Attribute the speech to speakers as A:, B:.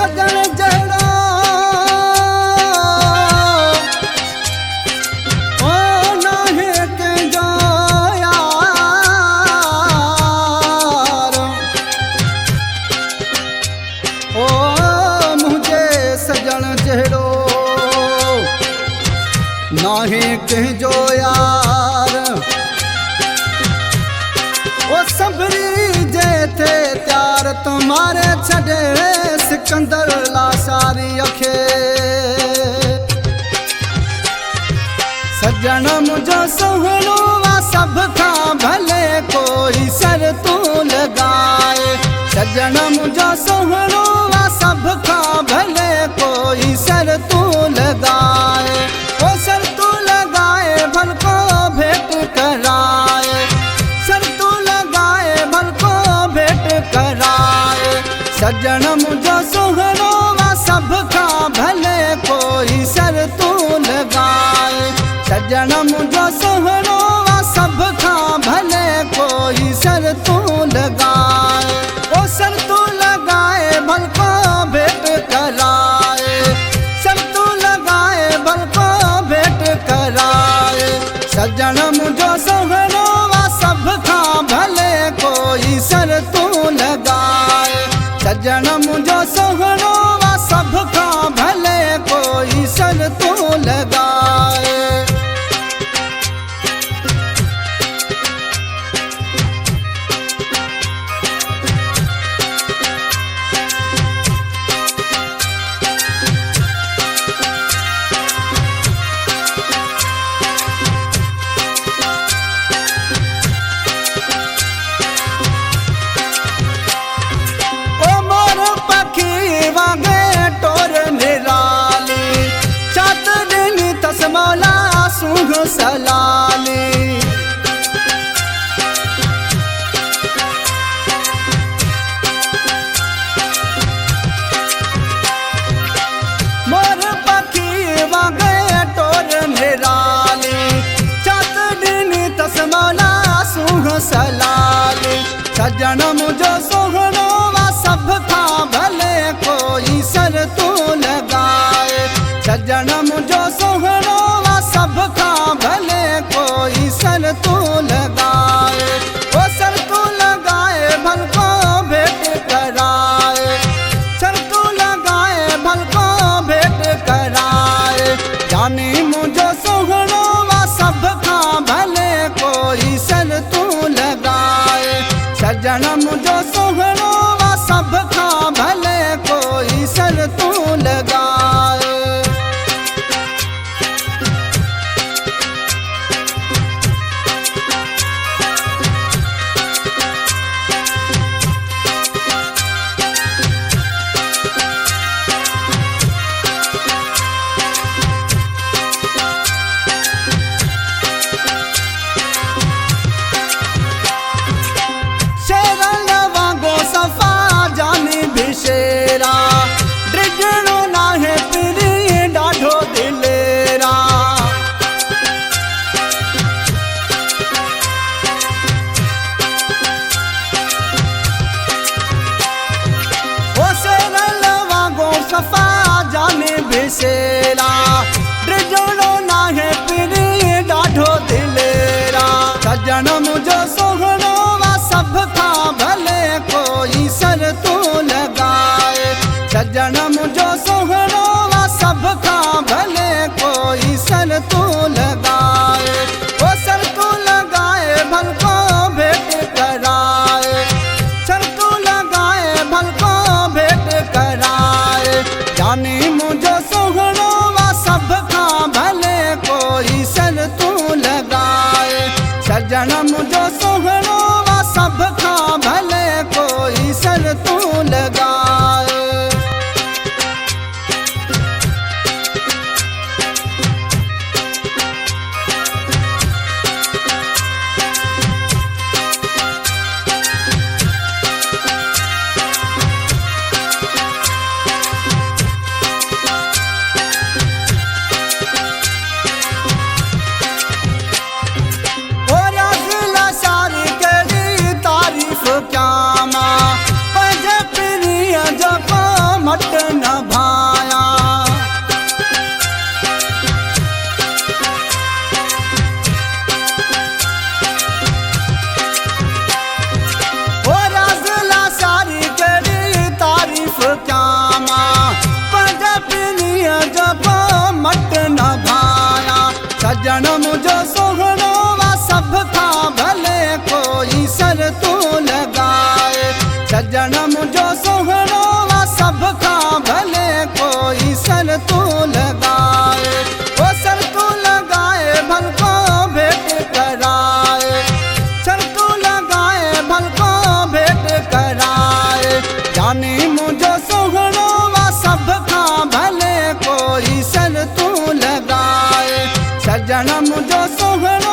A: सजण जहिड़ो ओ नाहे कंहिंजो यार। ओ मुंहिंजे सजण जहिड़ो नाहे कंहिंजो यार। ओ सबरी जे थे त्यार तुम्हारे छॾे सिकंदर लासारी खे। सजण मुंहिंजो सुहिणो आ सभ खां भले कोई सर तूं लॻाए। सजण मुंहिंजो सुहिणो आ सभ खां भले कोई सर तूं लॻाए। ओ सर तूं लॻाए भलको भेट कराए। सर तूं लॻाए भलको भेट कराए। सजण मुंहिंजो सुहिणो आ सभ खां भले कोई सर तूं लॻाए। सजण मुंहिंजो सुहिणो आ सभ खां भले कोई सर तूं लॻाए। ओ सर तूं लॻाए भलको भेट कराए। सर तूं लॻाए भलको भेट कराए। सजण मुंहिंजो सुहिणो आ सभ खां भले कोई सर तूं लॻाए। सजण मुंहिंजो सुहिणो आ सभ खां भले कोई सर तूं लॻाए। मौला सूंघ सलाली मोर पखी वागे टोर निराली। चात ॾिनी तस मौला सूंघ सलाली। सजण मुंहिंजो सुहिणो आ सभ खां भले कोई सर तूं लॻाए। सजण मुंहिंजो सुहिणो आ सभ खां भले कोई सर तूं लॻाए। ओ सर तूं लॻाए भलको भेट कराए। सर तूं लॻाए भलको भेट कराए। जानी मुंहिंजो सुहिणो आ सभ खां भले कोई सर तूं लॻाए। सजण मुंहिंजो सुहिणो आ सभ खां भले कोई सर तूं लॻाए। शेरा ड्रिगणो नाहे पिरी ॾाढो दिलेरा। ओ शेरल वांगो सफ़ा जाने भिसेरा। ड्रिगणो नाहे पिरी ॾाढो दिलेरा। सजण मुंहिंजो सुहिणो आ सभ खां भले कोई सर तूं लॻाए। सजण मुंहिंजो सुहिणो आ सभ खां भले कोई सर तूं लॻाए। ओ सर तूं लॻाए भलको भेट कराए। सर तूं लॻाए भलको भेट कराए। जानी मुंहिंजो सुहिणो आ सभ खां भले कोई सर तूं लॻाए। सजण मुंहिंजो सुहिणो आ सभ खां भले कोई सर तूं लॻाए। सजण मुझो सोहणो वा सब खां भले कोई सर तू लगाए। सजण मुझो सोहणो वा सब खां भले कोई सर तू लगाए। ओ सर तू लगाए भलको भेंट कराए। सर तू लगाए भलको भेंट कराए। जानी मुझो सोहणो वा सब खां भले कोई सर तू लगाए। सजण मुझो सोहणो